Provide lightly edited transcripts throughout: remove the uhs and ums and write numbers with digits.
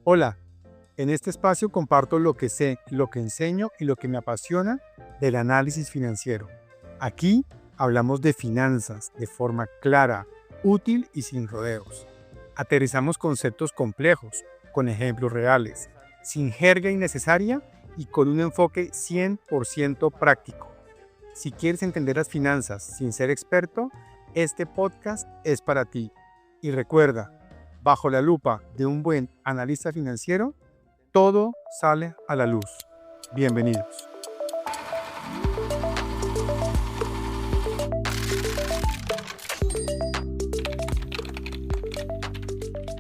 Hola, en este espacio comparto lo que sé, lo que enseño y lo que me apasiona del análisis financiero. Aquí hablamos de finanzas de forma clara, útil y sin rodeos. Aterrizamos conceptos complejos, con ejemplos reales, sin jerga innecesaria y con un enfoque 100% práctico. Si quieres entender las finanzas sin ser experto, este podcast es para ti. Y recuerda, bajo la lupa de un buen analista financiero, todo sale a la luz. Bienvenidos.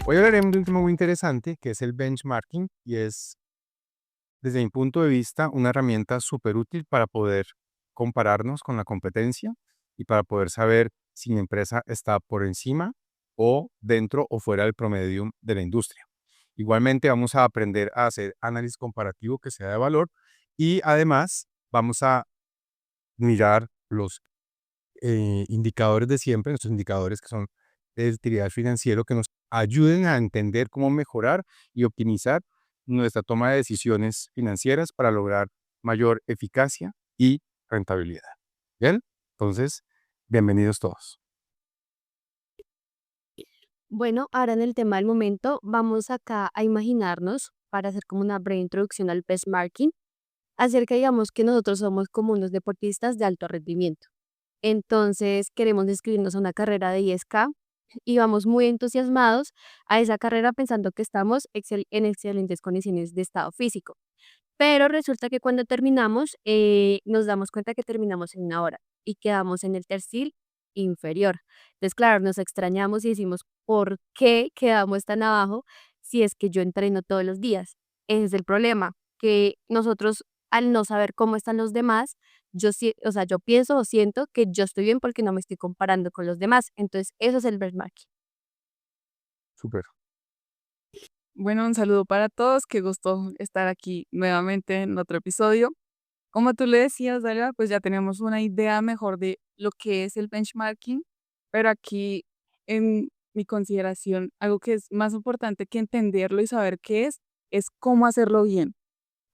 Hoy hablaremos de un tema muy interesante que es el benchmarking y es, desde mi punto de vista, una herramienta súper útil para poder compararnos con la competencia y para poder saber si mi empresa está por encima o dentro o fuera del promedio de la industria. Igualmente vamos a aprender a hacer análisis comparativo que sea de valor y además vamos a mirar los indicadores de siempre, nuestros indicadores que son de utilidad financiero, que nos ayuden a entender cómo mejorar y optimizar nuestra toma de decisiones financieras para lograr mayor eficacia y rentabilidad. ¿Bien? Entonces, bienvenidos todos. Bueno, ahora en el tema del momento, vamos acá a imaginarnos, para hacer como una breve introducción al benchmarking, acerca, digamos, que nosotros somos como unos deportistas de alto rendimiento. Entonces, queremos inscribirnos a una carrera de 10K y vamos muy entusiasmados a esa carrera pensando que estamos en excelentes condiciones de estado físico. Pero resulta que cuando terminamos, nos damos cuenta que terminamos en una hora y quedamos en el tercer inferior. Entonces, claro, nos extrañamos y decimos, ¿por qué quedamos tan abajo si es que yo entreno todos los días? Ese es el problema, que nosotros al no saber cómo están los demás, o sea, yo pienso o siento que yo estoy bien porque no me estoy comparando con los demás. Entonces, eso es el benchmarking. Súper. Bueno, un saludo para todos, qué gusto estar aquí nuevamente en otro episodio. Como tú le decías, Dalia, pues ya tenemos una idea mejor de lo que es el benchmarking, pero aquí en mi consideración, algo que es más importante que entenderlo y saber qué es cómo hacerlo bien.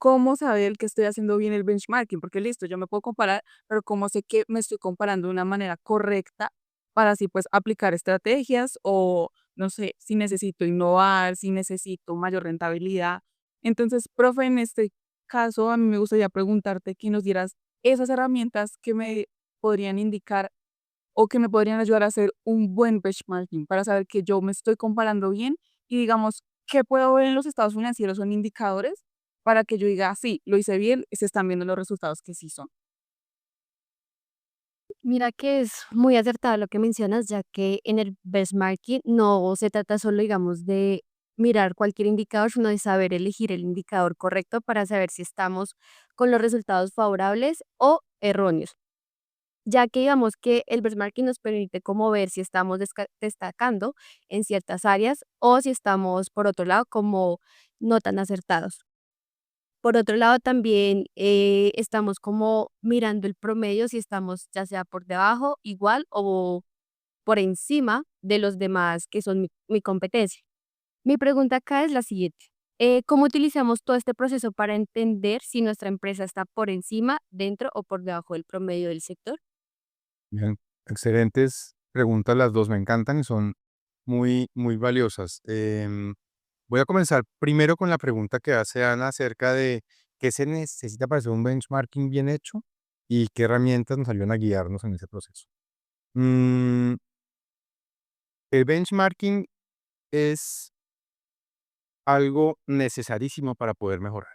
Cómo saber que estoy haciendo bien el benchmarking, porque listo, yo me puedo comparar, pero cómo sé que me estoy comparando de una manera correcta para así pues aplicar estrategias o no sé, si necesito innovar, si necesito mayor rentabilidad. Entonces, profe, en este caso, a mí me gustaría preguntarte que nos dieras esas herramientas que me podrían indicar o que me podrían ayudar a hacer un buen benchmarking para saber que yo me estoy comparando bien y digamos, ¿qué puedo ver en los estados financieros? Son indicadores para que yo diga, sí, lo hice bien, se están viendo los resultados que sí son. Mira que es muy acertado lo que mencionas, ya que en el benchmarking no se trata solo, digamos, de mirar cualquier indicador, sino de saber elegir el indicador correcto para saber si estamos con los resultados favorables o erróneos. Ya que digamos que el benchmarking nos permite como ver si estamos destacando en ciertas áreas o si estamos, por otro lado, como no tan acertados. Por otro lado, también, estamos como mirando el promedio, si estamos ya sea por debajo, igual o por encima de los demás que son mi competencia. Mi pregunta acá es la siguiente, ¿cómo utilizamos todo este proceso para entender si nuestra empresa está por encima, dentro o por debajo del promedio del sector? Bien. Excelentes preguntas las dos, me encantan y son muy, muy valiosas. Voy a comenzar primero con la pregunta que hace Ana acerca de qué se necesita para hacer un benchmarking bien hecho y qué herramientas nos ayudan a guiarnos en ese proceso. Mm, el benchmarking es algo necesarísimo para poder mejorar,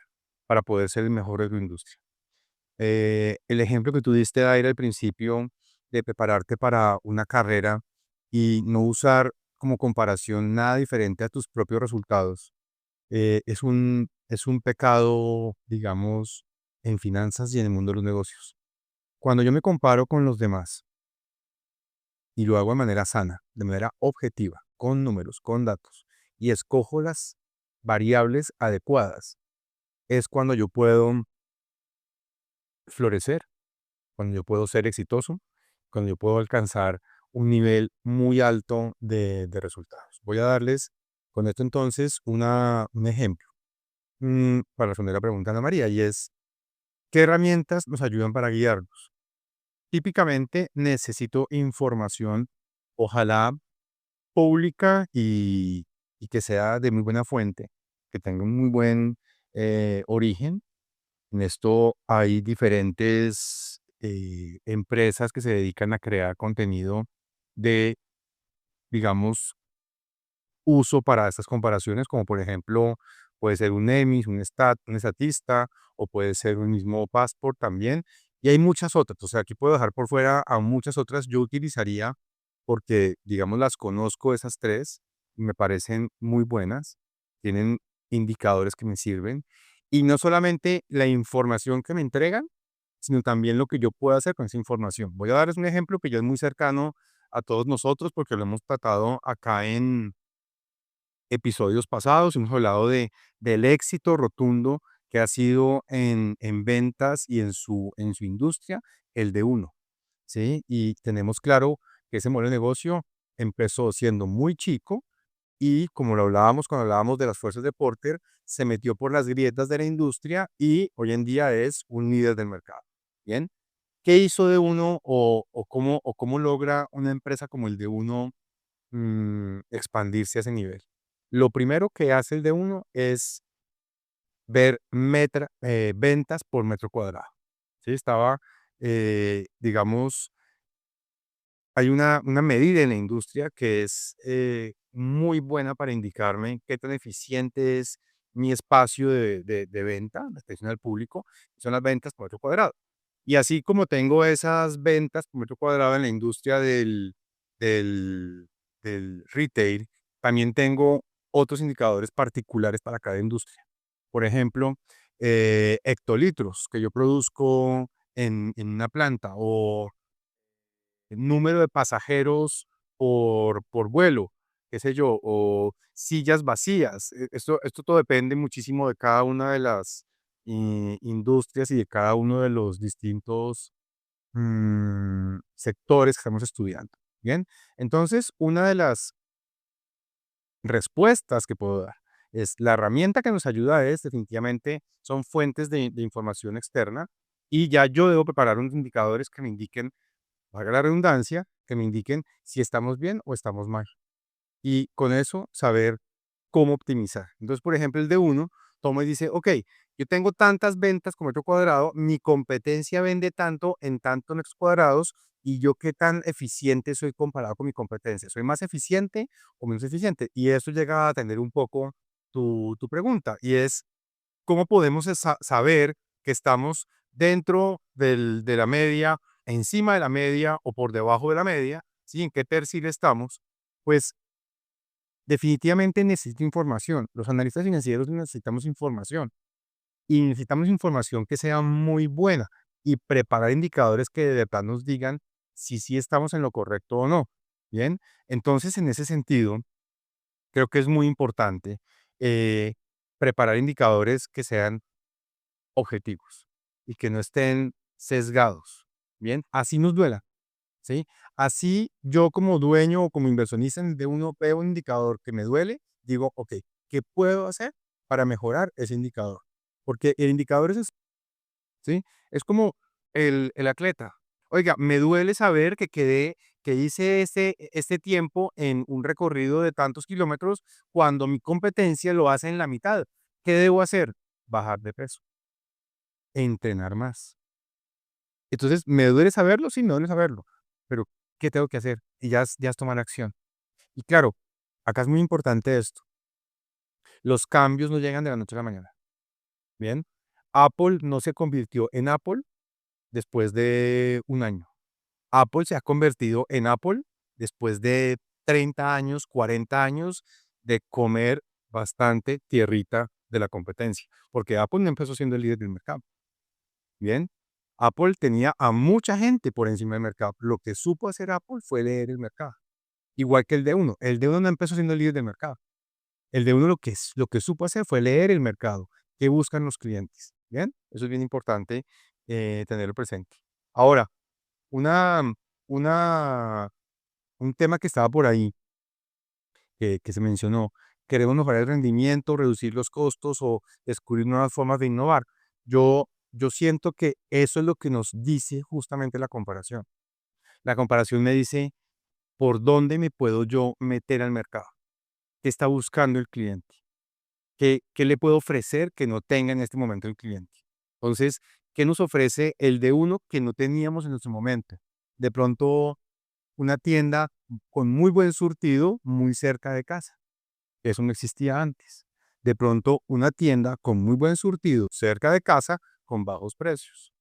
para poder ser el mejor de tu industria. El ejemplo que tú diste, Daira, al principio de prepararte para una carrera y no usar como comparación nada diferente a tus propios resultados, es un pecado, digamos, en finanzas y en el mundo de los negocios. Cuando yo me comparo con los demás y lo hago de manera sana, de manera objetiva, con números, con datos, y escojo las variables adecuadas, es cuando yo puedo florecer, cuando yo puedo ser exitoso, cuando yo puedo alcanzar un nivel muy alto de resultados. Voy a darles Con esto entonces, un ejemplo para responder la pregunta de Ana María, y es, ¿qué herramientas nos ayudan para guiarnos? Típicamente necesito información, ojalá pública y que sea de muy buena fuente, que tenga un muy buen origen. En esto hay diferentes empresas que se dedican a crear contenido de, digamos, uso para estas comparaciones, como por ejemplo puede ser un EMIS, un estatista, o puede ser un mismo Passport también. Y hay muchas otras, o sea, aquí puedo dejar por fuera a muchas otras. Yo utilizaría, porque digamos las conozco esas tres, y me parecen muy buenas, tienen indicadores que me sirven, y no solamente la información que me entregan, sino también lo que yo puedo hacer con esa información. Voy a darles un ejemplo que ya es muy cercano a todos nosotros porque lo hemos tratado acá en episodios pasados. Hemos hablado del éxito rotundo que ha sido en ventas y en su industria, el de uno, ¿sí? Y tenemos claro que ese modelo de negocio empezó siendo muy chico y, como lo hablábamos cuando hablábamos de las fuerzas de Porter, se metió por las grietas de la industria y hoy en día es un líder del mercado. Bien, ¿qué hizo de uno o cómo logra una empresa como el de uno expandirse a ese nivel? Lo primero que hace el de uno es ver ventas por metro cuadrado. ¿Sí? Digamos, hay una medida en la industria que es muy buena para indicarme qué tan eficiente es mi espacio de venta, la atención al público, son las ventas por metro cuadrado. Y así como tengo esas ventas por metro cuadrado en la industria del, del retail, también tengo otros indicadores particulares para cada industria. Por ejemplo, hectolitros que yo produzco en una planta, o el número de pasajeros por vuelo, qué sé yo, o sillas vacías. Esto todo depende muchísimo de cada una de las industrias y de cada uno de los distintos sectores que estamos estudiando. Bien, entonces una de las respuestas que puedo dar es la herramienta que nos ayuda es definitivamente son fuentes de información externa, y ya yo debo preparar unos indicadores que me indiquen, valga la redundancia, que me indiquen si estamos bien o estamos mal. Y con eso saber cómo optimizar. Entonces, por ejemplo, el de uno toma y dice, ok, yo tengo tantas ventas por metro cuadrado, mi competencia vende tanto en tantos metros cuadrados, y yo qué tan eficiente soy comparado con mi competencia. ¿Soy más eficiente o menos eficiente? Y eso llega a atender un poco tu pregunta, y es cómo podemos saber que estamos dentro de la media, encima de la media o por debajo de la media, ¿sí? ¿En qué tercio estamos? Pues definitivamente necesito información. Los analistas financieros necesitamos información, y necesitamos información que sea muy buena, y preparar indicadores que de verdad nos digan si sí estamos en lo correcto o no. Bien, entonces en ese sentido, creo que es muy importante eh, preparar indicadores que sean objetivos y que no estén sesgados. Bien, así nos duela, ¿sí? Así yo como dueño o como inversionista de uno veo un indicador que me duele, digo, ok, ¿qué puedo hacer para mejorar ese indicador? Porque el indicador es, ¿sí? Es como el atleta. Oiga, me duele saber que hice este tiempo en un recorrido de tantos kilómetros cuando mi competencia lo hace en la mitad. ¿Qué debo hacer? Bajar de peso, entrenar más. Entonces, ¿me duele saberlo? Sí, me duele saberlo, pero ¿qué tengo que hacer? Y ya es tomar acción. Y claro, acá es muy importante esto, los cambios no llegan de la noche a la mañana, ¿bien? Apple no se convirtió en Apple después de un año. Apple se ha convertido en Apple después de 30 años, 40 años de comer bastante tierrita de la competencia, porque Apple no empezó siendo el líder del mercado. Bien, Apple tenía a mucha gente por encima del mercado. Lo que supo hacer Apple fue leer el mercado, igual que el de uno. El de uno no empezó siendo el líder del mercado. El de uno lo que supo hacer fue leer el mercado, qué buscan los clientes. Bien, eso es bien importante tenerlo presente. Ahora, una, una, un tema que estaba por ahí, que se mencionó, queremos mejorar el rendimiento, reducir los costos o descubrir nuevas formas de innovar. Yo siento que eso es lo que nos dice justamente la comparación. La comparación me dice por dónde me puedo yo meter al mercado, qué está buscando el cliente, qué le puedo ofrecer que no tenga en este momento el cliente. Entonces, ¿qué nos ofrece el de uno que no teníamos en nuestro momento? De pronto, una tienda con muy buen surtido muy cerca de casa. Eso no existía antes. De pronto, una tienda con muy buen surtido cerca de casa con bajos precios.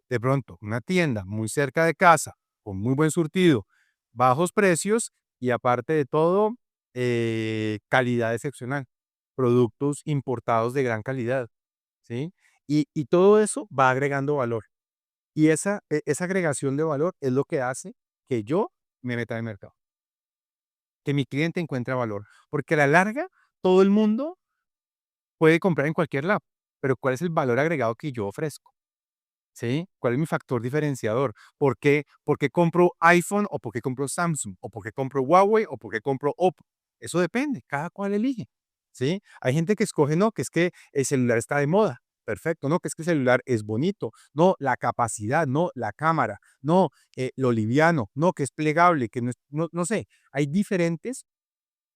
De pronto, una tienda muy cerca de casa con muy buen surtido, bajos precios y aparte de todo, calidad excepcional. Productos importados de gran calidad, ¿sí? Y todo eso va agregando valor. Y esa agregación de valor es lo que hace que yo me meta en el mercado, que mi cliente encuentre valor. Porque a la larga, todo el mundo puede comprar en cualquier lado, pero ¿cuál es el valor agregado que yo ofrezco? ¿Sí? ¿Cuál es mi factor diferenciador? ¿Por qué compro iPhone o por qué compro Samsung? ¿O por qué compro Huawei o por qué compro Oppo? Eso depende, cada cual elige, ¿sí? Hay gente que escoge, no, que es que el celular está de moda. Perfecto, no, que es que el celular es bonito, no, la capacidad, no, la cámara, no, lo liviano, no, que es plegable, que no sé, hay diferentes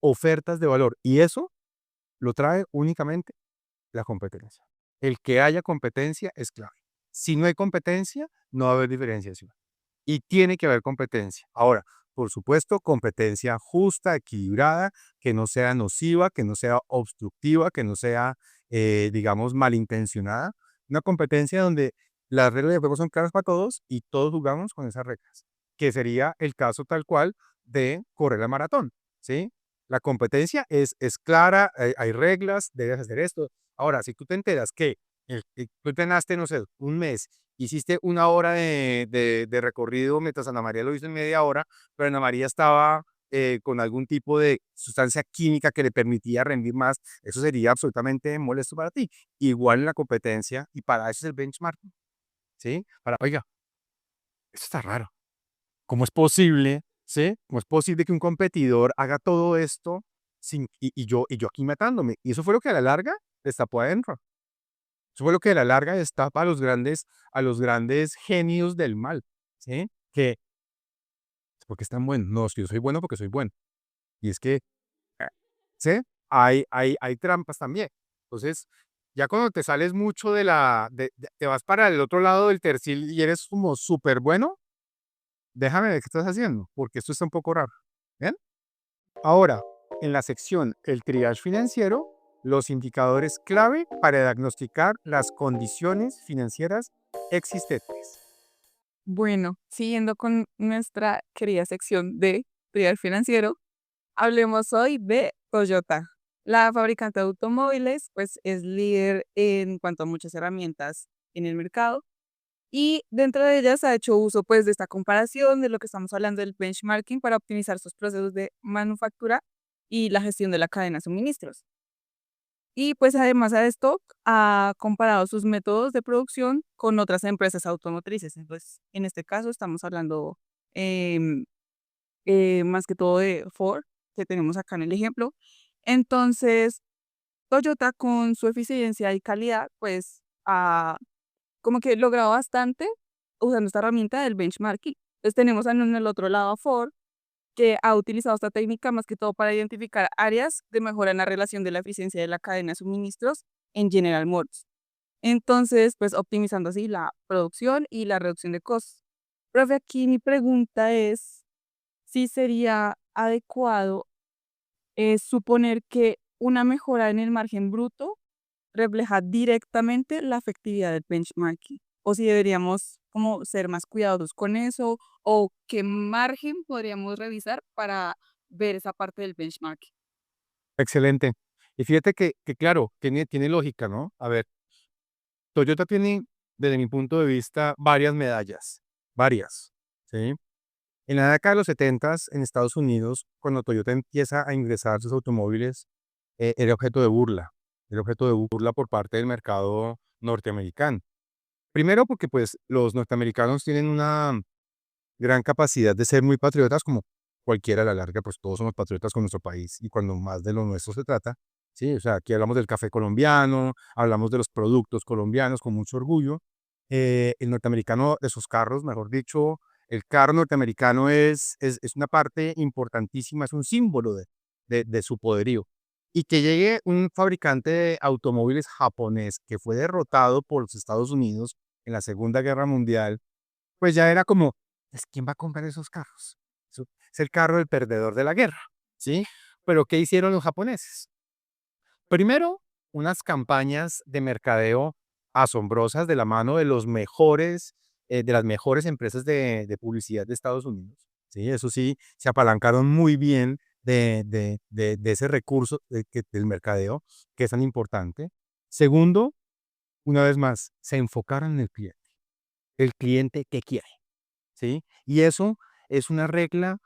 ofertas de valor y eso lo trae únicamente la competencia. El que haya competencia es clave. Si no hay competencia, no va a haber diferenciación. Y tiene que haber competencia. Ahora, por supuesto, competencia justa, equilibrada, que no sea nociva, que no sea obstructiva, que no sea, digamos, malintencionada. Una competencia donde las reglas de juego son claras para todos y todos jugamos con esas reglas, que sería el caso tal cual de correr la maratón, ¿sí? La competencia es clara, hay reglas, debes hacer esto. Ahora, si tú te enteras que tú entrenaste, no sé, un mes, hiciste una hora de recorrido mientras Ana María lo hizo en media hora, pero Ana María estaba con algún tipo de sustancia química que le permitía rendir más, eso sería absolutamente molesto para ti. Igual en la competencia, y para eso es el benchmarking, ¿sí? Para, oiga, esto está raro. ¿Cómo es posible, sí? ¿Cómo es posible que un competidor haga todo esto y yo aquí matándome? Y eso fue lo que a la larga destapó a Enron. Eso fue lo que a la larga destapa a los grandes genios del mal, ¿sí? Que, ¿por qué es tan bueno? No, es que yo soy bueno porque soy bueno. Y es que, eh, ¿sí? Hay trampas también. Entonces, ya cuando te sales mucho te vas para el otro lado del tercio y eres como súper bueno, déjame ver qué estás haciendo, porque esto está un poco raro. ¿Bien? Ahora, en la sección El triage financiero, los indicadores clave para diagnosticar las condiciones financieras existentes. Bueno, siguiendo con nuestra querida sección de trial financiero, hablemos hoy de Toyota. La fabricante de automóviles, pues es líder en cuanto a muchas herramientas en el mercado y dentro de ellas ha hecho uso pues de esta comparación de lo que estamos hablando del benchmarking para optimizar sus procesos de manufactura y la gestión de la cadena de suministros. Y pues además a esto ha comparado sus métodos de producción con otras empresas automotrices. Entonces, en este caso estamos hablando em, más que todo de Ford, que tenemos acá en el ejemplo. Entonces, Toyota con su eficiencia y calidad, pues ha como que logrado bastante usando esta herramienta del benchmarking. Entonces tenemos en el otro lado a Ford, que ha utilizado esta técnica más que todo para identificar áreas de mejora en la relación de la eficiencia de la cadena de suministros en General Motors. Entonces, pues optimizando así la producción y la reducción de costos. Profe, aquí mi pregunta es si sería adecuado suponer que una mejora en el margen bruto refleja directamente la efectividad del benchmarking, o si deberíamos como ser más cuidadosos con eso, o qué margen podríamos revisar para ver esa parte del benchmarking. Excelente. Y fíjate que claro, tiene lógica, ¿no? A ver, Toyota tiene, desde mi punto de vista, varias medallas, varias, ¿sí? En la década de los 70 en Estados Unidos, cuando Toyota empieza a ingresar sus automóviles, era objeto de burla, era objeto de burla por parte del mercado norteamericano. Primero porque pues los norteamericanos tienen una gran capacidad de ser muy patriotas, como cualquiera a la larga, pues todos somos patriotas con nuestro país y cuando más de lo nuestro se trata, sí, o sea, aquí hablamos del café colombiano, hablamos de los productos colombianos con mucho orgullo. El norteamericano de sus carros, mejor dicho, el carro norteamericano es una parte importantísima, es un símbolo de su poderío. Y que llegue un fabricante de automóviles japonés que fue derrotado por los Estados Unidos en la Segunda Guerra Mundial, pues ya era como, pues, ¿quién va a comprar esos carros? Es el carro del perdedor de la guerra, ¿sí? Pero ¿qué hicieron los japoneses? Primero, unas campañas de mercadeo asombrosas de la mano de los mejores, de las mejores empresas de publicidad de Estados Unidos, ¿sí? Eso sí, se apalancaron muy bien de ese recurso del mercadeo, que es tan importante. Segundo, una vez más, se enfocaron en el cliente que quiere, ¿sí? Y eso es una regla,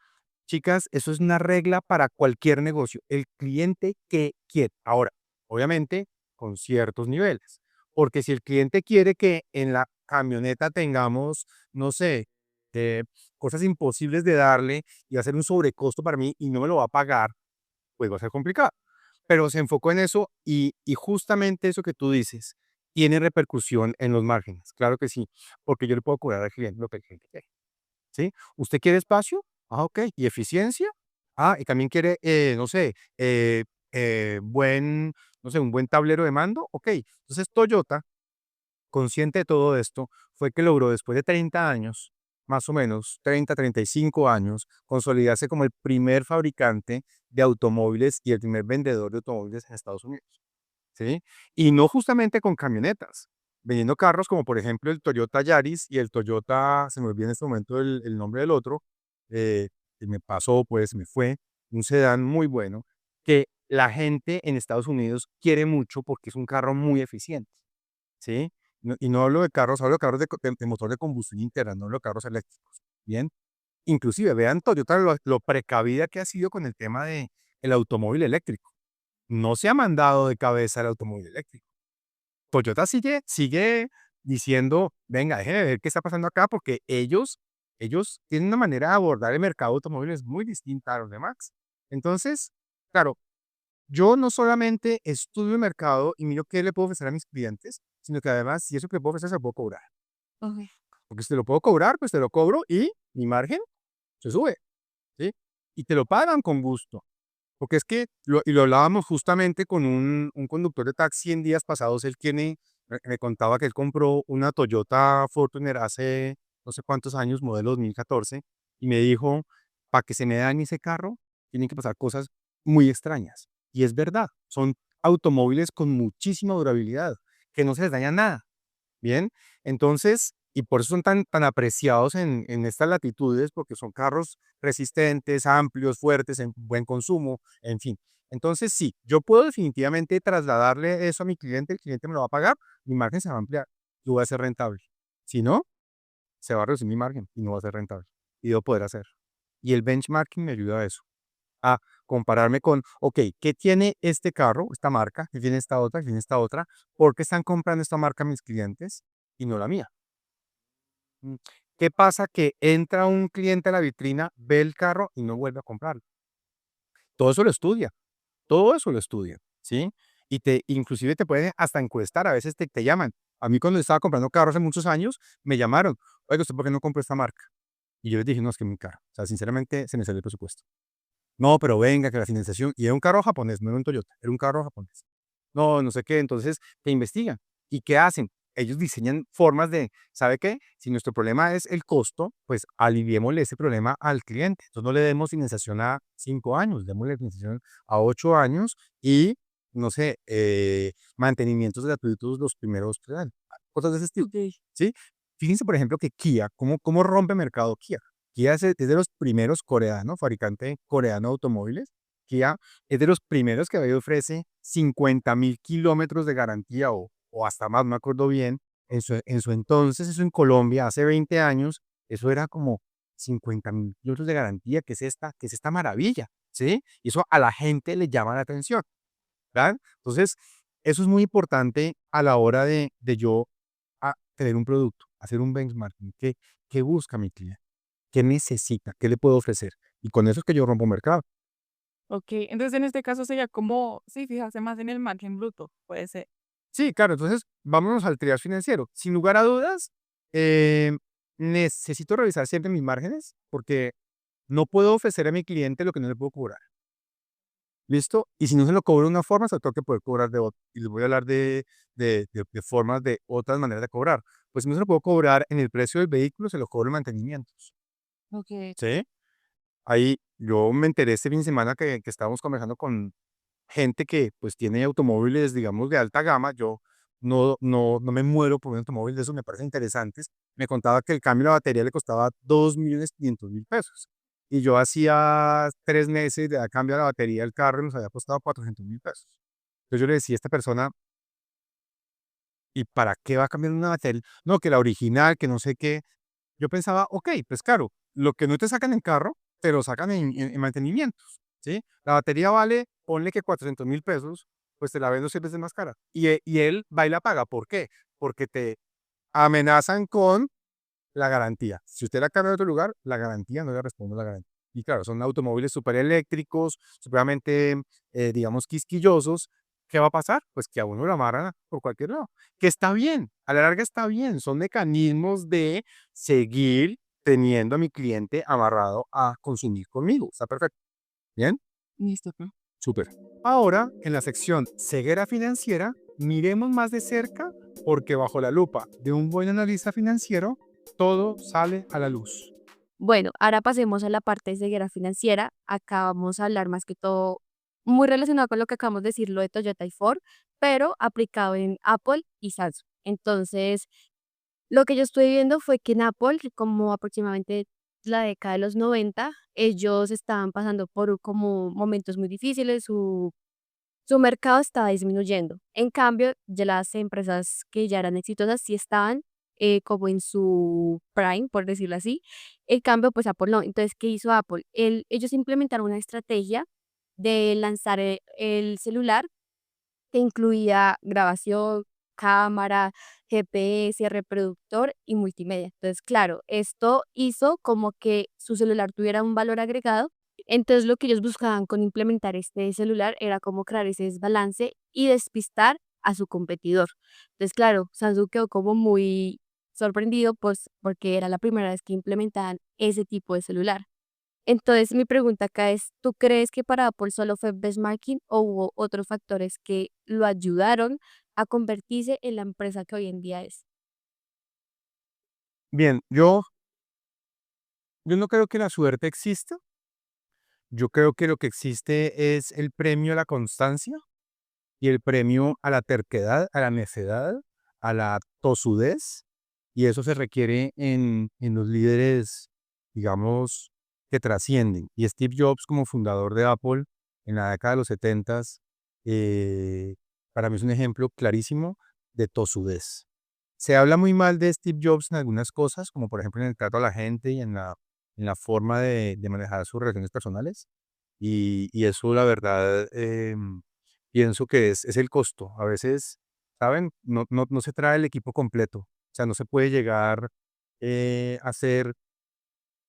chicas, eso es una regla para cualquier negocio, el cliente que quiere. Ahora, obviamente, con ciertos niveles, porque si el cliente quiere que en la camioneta tengamos, no sé, eh, cosas imposibles de darle y va a ser un sobrecosto para mí y no me lo va a pagar, pues va a ser complicado. Pero se enfocó en eso y justamente eso que tú dices tiene repercusión en los márgenes. Claro que sí, porque yo le puedo cobrar al cliente lo que el cliente quiere. ¿Sí? ¿Usted quiere espacio? Ah, ok. ¿Y eficiencia? Ah, y también quiere, no sé, buen, no sé, un buen tablero de mando. Ok. Entonces Toyota, consciente de todo esto, fue que logró después de 30 años, más o menos, 30, 35 años, consolidarse como el primer fabricante de automóviles y el primer vendedor de automóviles en Estados Unidos. ¿Sí? Y no justamente con camionetas, vendiendo carros como por ejemplo el Toyota Yaris y el Toyota, se me olvida en este momento el nombre del otro, que me pasó, pues me fue, un sedán muy bueno, que la gente en Estados Unidos quiere mucho porque es un carro muy eficiente, ¿sí? Y no hablo de carros, hablo de carros de motor de combustión interna, no hablo de carros eléctricos, ¿bien? Inclusive, vean Toyota lo precavida que ha sido con el tema de el automóvil eléctrico. No se ha mandado de cabeza el automóvil eléctrico. Toyota sigue diciendo, venga, déjenme ver qué está pasando acá, porque ellos tienen una manera de abordar el mercado de automóviles muy distinta a los demás. Entonces, claro, yo no solamente estudio el mercado y miro qué le puedo ofrecer a mis clientes, sino que además, si eso que le puedo ofrecer se lo puedo cobrar. Okey. Porque si te lo puedo cobrar, pues te lo cobro y mi margen se sube, ¿sí? Y te lo pagan con gusto. Porque es que, y lo hablábamos justamente con un conductor de taxi en días pasados, él tiene, me contaba que él compró una Toyota Fortuner hace no sé cuántos años, modelo 2014, y me dijo, para que se me dañe ese carro, tienen que pasar cosas muy extrañas. Y es verdad, son automóviles con muchísima durabilidad, que no se les daña nada. Bien, entonces, y por eso son tan apreciados en estas latitudes, porque son carros resistentes, amplios, fuertes, en buen consumo, en fin. Entonces, sí, yo puedo definitivamente trasladarle eso a mi cliente, el cliente me lo va a pagar, mi margen se va a ampliar, yo voy a ser rentable. Si no, se va a reducir mi margen y no va a ser rentable. Y debo poder hacer. Y el benchmarking me ayuda a eso, a compararme con, ok, ¿qué tiene este carro, esta marca? ¿Qué tiene esta otra? ¿Qué tiene esta otra? ¿Por qué están comprando esta marca mis clientes y no la mía? Mm, ¿Qué pasa? Que entra un cliente a la vitrina, ve el carro y no vuelve a comprarlo. Todo eso lo estudia, todo eso lo estudia, ¿sí? Y inclusive te pueden hasta encuestar, a veces te llaman. A mí cuando estaba comprando carros hace muchos años, me llamaron, oiga, ¿usted por qué no compró esta marca? Y yo les dije, no, es que es muy caro. O sea, sinceramente, se me salió el presupuesto. No, pero venga, que la financiación, y era un carro japonés, no era un Toyota, era un carro japonés. No, no sé qué, entonces te investigan. ¿Y qué hacen? Ellos diseñan formas de, ¿sabe qué? Si nuestro problema es el costo, pues aliviémosle ese problema al cliente. Entonces no le demos financiación a 5 años, démosle financiación a 8 años y, no sé, mantenimientos gratuitos los primeros 3 años. Cosas de ese estilo, Okey. ¿sí? Fíjense, por ejemplo, que Kia, ¿cómo rompe mercado Kia? Kia es de los primeros coreanos, fabricante coreano de automóviles. Kia es de los primeros que hoy ofrece 50.000 kilómetros de garantía o hasta más, no me acuerdo bien. En su entonces, eso en Colombia, hace 20 años, eso era como 50.000 kilómetros de garantía, que es esta maravilla, ¿sí? Y eso a la gente le llama la atención, ¿verdad? Entonces, eso es muy importante a la hora de yo tener un producto, hacer un benchmarking. ¿Qué busca mi cliente? ¿Qué necesita? ¿Qué le puedo ofrecer? Y con eso es que yo rompo mercado. Ok, entonces en este caso sería como, sí, fijarse más en el margen bruto, puede ser. Sí, claro, entonces vámonos al triage financiero. Sin lugar a dudas, eh, necesito revisar siempre mis márgenes porque no puedo ofrecer a mi cliente lo que no le puedo cobrar. ¿Listo? Y si no se lo cobro de una forma, se lo tengo que poder cobrar de otra. Y les voy a hablar de formas de otras maneras de cobrar. Pues si no se lo puedo cobrar en el precio del vehículo, se lo cobro en mantenimientos. Ok. ¿Sí? Ahí yo me enteré este fin de semana que estábamos conversando con gente que pues tiene automóviles, digamos, de alta gama. Yo no me muero por un automóvil de esos, me parecen interesantes. Me contaba que el cambio de la batería le costaba 2.500.000 pesos. Y yo hacía 3 meses de cambio de la batería del carro y nos había costado 400.000 pesos. Entonces yo le decía a esta persona, ¿y para qué va a cambiar una batería? No, que la original, que no sé qué. Yo pensaba, ok, pues claro, lo que no te sacan en carro, te lo sacan en mantenimientos, ¿sí? La batería vale, ponle que 400.000 pesos, pues te la vendo 6 veces más cara. Y él va y la paga. ¿Por qué? Porque te amenazan con la garantía. Si usted la cambia de otro lugar, la garantía no le responde a la garantía. Y claro, son automóviles súper eléctricos, supremamente, digamos, quisquillosos. ¿Qué va a pasar? Pues que a uno lo amarran por cualquier lado. Que está bien, a la larga está bien. Son mecanismos de seguir teniendo a mi cliente amarrado a consumir conmigo. Está perfecto. Bien, Listo. súper. Ahora, en la sección ceguera financiera, miremos más de cerca porque bajo la lupa de un buen analista financiero, todo sale a la luz. Bueno, ahora pasemos a la parte de ceguera financiera. Acá vamos a hablar más que todo muy relacionado con lo que acabamos de decir, lo de Toyota y Ford, pero aplicado en Apple y Samsung. Entonces, lo que yo estuve viendo fue que en Apple, como aproximadamente la década de los 90, ellos estaban pasando por como momentos muy difíciles, su mercado estaba disminuyendo. En cambio, ya las empresas que ya eran exitosas sí estaban como en su prime, por decirlo así. En cambio, pues Apple no. Entonces, ¿qué hizo Apple? Ellos implementaron una estrategia de lanzar el celular que incluía grabación, cámara, GPS, reproductor y multimedia. Entonces, claro, esto hizo como que su celular tuviera un valor agregado. Entonces, lo que ellos buscaban con implementar este celular era como crear ese desbalance y despistar a su competidor. Entonces, claro, Samsung quedó como muy sorprendido, pues, porque era la primera vez que implementaban ese tipo de celular. Entonces, mi pregunta acá es, ¿tú crees que para Apple solo fue benchmarking o hubo otros factores que lo ayudaron a convertirse en la empresa que hoy en día es? Bien, yo no creo que la suerte exista. Yo creo que lo que existe es el premio a la constancia y el premio a la terquedad, a la necedad, a la tosudez. Y eso se requiere en los líderes, digamos, que trascienden. Y Steve Jobs, como fundador de Apple en la década de los 70, eh, para mí es un ejemplo clarísimo de tosudez. Se habla muy mal de Steve Jobs en algunas cosas, como por ejemplo en el trato a la gente y en la forma de manejar sus relaciones personales. Y eso, la verdad, pienso que es el costo. A veces, ¿saben? No se trae el equipo completo. O sea, no se puede llegar a ser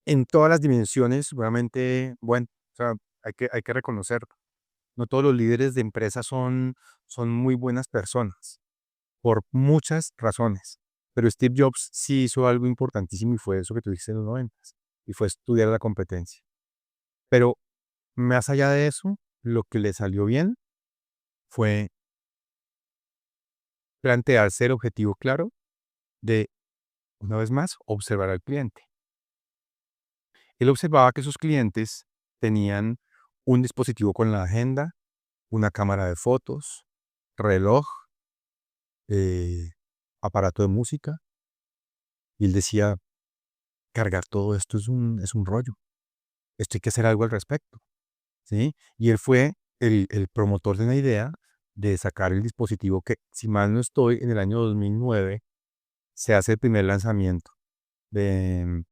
en todas las dimensiones seguramente bueno. O sea, hay que reconocerlo. No todos los líderes de empresas son muy buenas personas, por muchas razones. Pero Steve Jobs sí hizo algo importantísimo y fue eso que tú dijiste en los 90 y fue estudiar la competencia. Pero más allá de eso, lo que le salió bien fue plantearse el objetivo claro de, una vez más, observar al cliente. Él observaba que sus clientes tenían un dispositivo con la agenda, una cámara de fotos, reloj, eh, aparato de música, y él decía, cargar todo esto es un rollo. Esto hay que hacer algo al respecto, ¿sí? Y él fue el promotor de una idea de sacar el dispositivo que, si mal no estoy, en el año 2009 se hace el primer lanzamiento del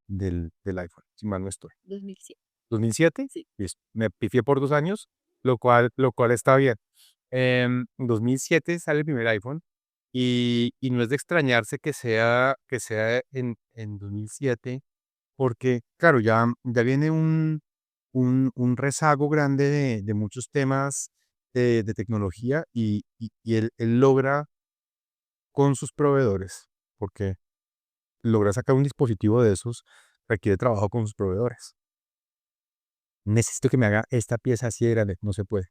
iPhone, si mal no estoy. 2007. ¿2007? Sí. Listo. Me pifié por 2 años, lo cual está bien. 2007 sale el primer iPhone y no es de extrañarse que sea en 2007, porque, claro, ya viene un rezago grande de muchos temas de tecnología y él logra con sus proveedores, porque lograr sacar un dispositivo de esos requiere trabajo con sus proveedores. Necesito que me haga esta pieza así de grande, no se puede.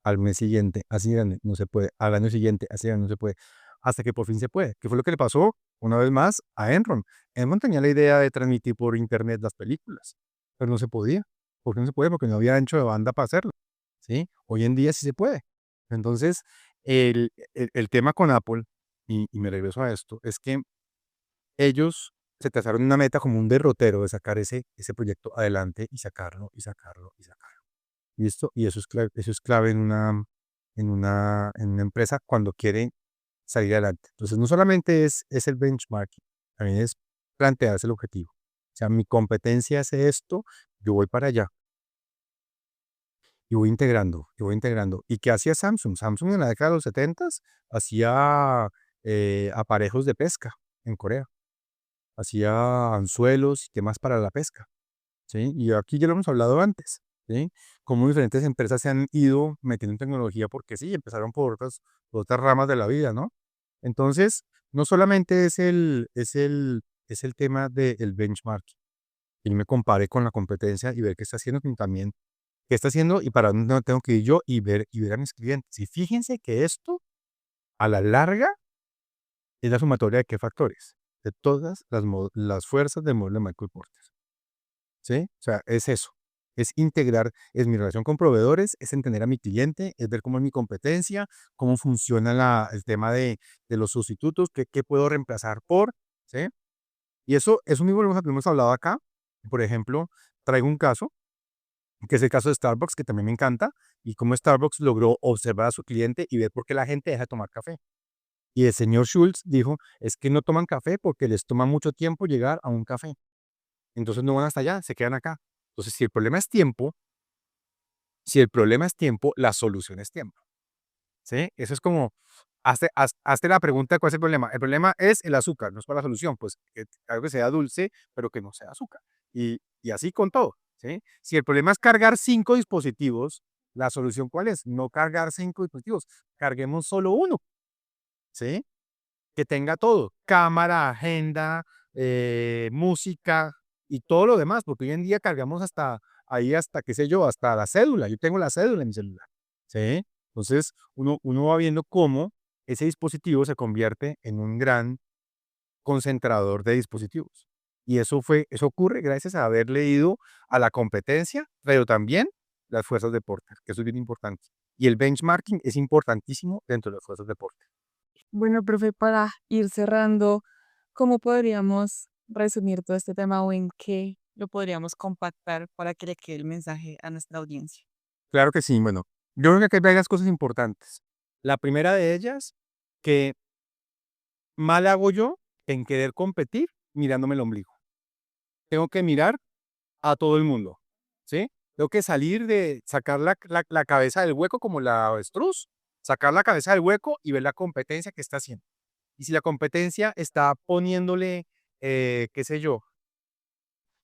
Al mes siguiente, así de grande, no se puede. Al año siguiente, así de grande, no se puede. Hasta que por fin se puede. ¿Qué fue lo que le pasó una vez más a Enron? Enron tenía la idea de transmitir por internet las películas, pero no se podía. ¿Por qué no se puede? Porque no había ancho de banda para hacerlo. ¿Sí? Hoy en día sí se puede. Entonces, el tema con Apple, y me regreso a esto, es que ellos se trazaron una meta como un derrotero de sacar ese proyecto adelante y sacarlo, y sacarlo, y sacarlo. Y eso es clave en una empresa cuando quiere salir adelante. Entonces, no solamente es el benchmarking, también es plantearse el objetivo. O sea, mi competencia hace esto, yo voy para allá y voy integrando, y voy integrando. ¿Y qué hacía Samsung? Samsung en la década de los 70 hacía aparejos de pesca en Corea, hacía anzuelos y temas para la pesca. ¿Sí? Y aquí ya lo hemos hablado antes, ¿sí? Cómo diferentes empresas se han ido metiendo en tecnología porque sí, empezaron por otras ramas de la vida, ¿no? Entonces, no solamente es el tema del benchmark, que yo me compare con la competencia y ver qué está haciendo, sino también qué está haciendo y para dónde tengo que ir yo y ver a mis clientes. Y fíjense que esto, a la larga, es la sumatoria de qué factores, de todas las fuerzas del modelo de Michael Porter. ¿Sí? O sea, es eso. Es integrar, es mi relación con proveedores, es entender a mi cliente, es ver cómo es mi competencia, cómo funciona el tema de los sustitutos, qué puedo reemplazar por, ¿sí? Y eso mismo lo hemos hablado acá. Por ejemplo, traigo un caso, que es el caso de Starbucks, que también me encanta, y cómo Starbucks logró observar a su cliente y ver por qué la gente deja de tomar café. Y el señor Schultz dijo, es que no toman café porque les toma mucho tiempo llegar a un café. Entonces no van hasta allá, se quedan acá. Entonces, si el problema es tiempo, la solución es tiempo. ¿Sí? Eso es como, hazte la pregunta de cuál es el problema. El problema es el azúcar, no es para la solución, pues que algo que sea dulce, pero que no sea azúcar. Y así con todo. ¿Sí? Si el problema es cargar 5 dispositivos, la solución ¿cuál es? No cargar 5 dispositivos, carguemos solo uno. ¿Sí? Que tenga todo, cámara, agenda, música y todo lo demás, porque hoy en día cargamos hasta, qué sé yo, hasta la cédula. Yo tengo la cédula en mi celular, ¿sí? Entonces, uno va viendo cómo ese dispositivo se convierte en un gran concentrador de dispositivos. Y eso ocurre gracias a haber leído a la competencia, pero también las fuerzas de Porter, que eso es bien importante. Y el benchmarking es importantísimo dentro de las fuerzas de Porter. Bueno, profe, para ir cerrando, ¿cómo podríamos resumir todo este tema o en qué lo podríamos compactar para que le quede el mensaje a nuestra audiencia? Claro que sí, bueno, yo creo que aquí hay varias cosas importantes. La primera de ellas, que mal hago yo en querer competir mirándome el ombligo. Tengo que mirar a todo el mundo, ¿sí? Tengo que salir de sacar la cabeza del hueco como la avestruz, sacar la cabeza del hueco y ver la competencia que está haciendo. Y si la competencia está poniéndole, qué sé yo,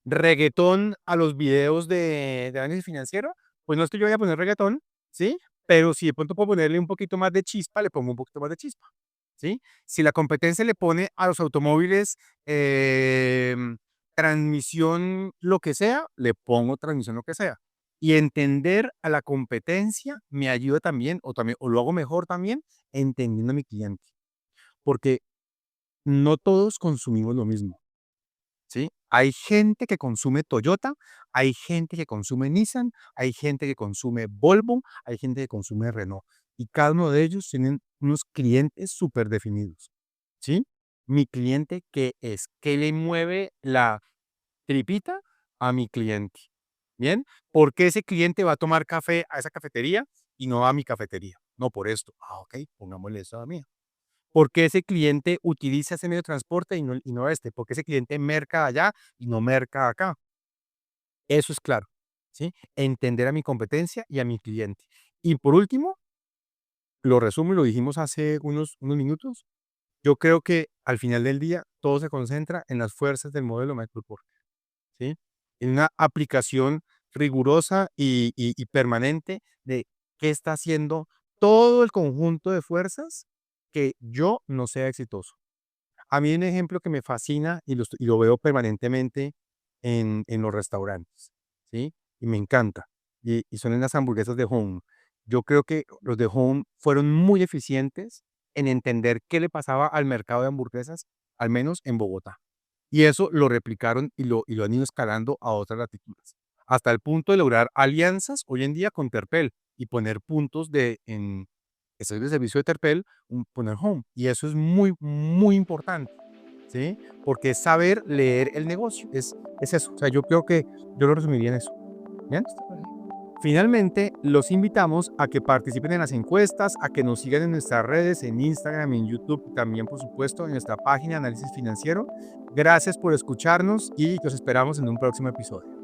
reggaetón a los videos de análisis financiero, pues no es que yo vaya a poner reggaetón, ¿sí? Pero si de pronto puedo ponerle un poquito más de chispa, le pongo un poquito más de chispa, ¿sí? Si la competencia le pone a los automóviles transmisión lo que sea, le pongo transmisión lo que sea. Y entender a la competencia me ayuda también, o lo hago mejor también, entendiendo a mi cliente. Porque no todos consumimos lo mismo. ¿Sí? Hay gente que consume Toyota, hay gente que consume Nissan, hay gente que consume Volvo, hay gente que consume Renault. Y cada uno de ellos tienen unos clientes súper definidos. ¿Sí? Mi cliente, ¿qué es? ¿Qué le mueve la tripita a mi cliente? ¿Bien? ¿Por qué ese cliente va a tomar café a esa cafetería y no a mi cafetería? No por esto. Ah, ok, pongámosle eso a mí. ¿Por qué ese cliente utiliza ese medio de transporte y no este? ¿Por qué ese cliente merca allá y no merca acá? Eso es claro, ¿sí? Entender a mi competencia y a mi cliente. Y por último, lo resumo y lo dijimos hace unos minutos, yo creo que al final del día todo se concentra en las fuerzas del modelo Michael Porter, ¿sí? En una aplicación rigurosa y permanente de qué está haciendo todo el conjunto de fuerzas que yo no sea exitoso. A mí un ejemplo que me fascina y lo veo permanentemente en los restaurantes, ¿sí? Y me encanta. Y son en las hamburguesas de Home. Yo creo que los de Home fueron muy eficientes en entender qué le pasaba al mercado de hamburguesas, al menos en Bogotá. Y eso lo replicaron y lo han ido escalando a otras latitudes, hasta el punto de lograr alianzas hoy en día con Terpel y poner puntos en ese de servicio de Terpel, poner Home. Y eso es muy, muy importante, ¿sí? Porque es saber leer el negocio, es eso. O sea, yo creo que yo lo resumiría en eso. ¿Bien? Finalmente, los invitamos a que participen en las encuestas, a que nos sigan en nuestras redes, en Instagram, en YouTube y también, por supuesto, en nuestra página Análisis Financiero. Gracias por escucharnos y los esperamos en un próximo episodio.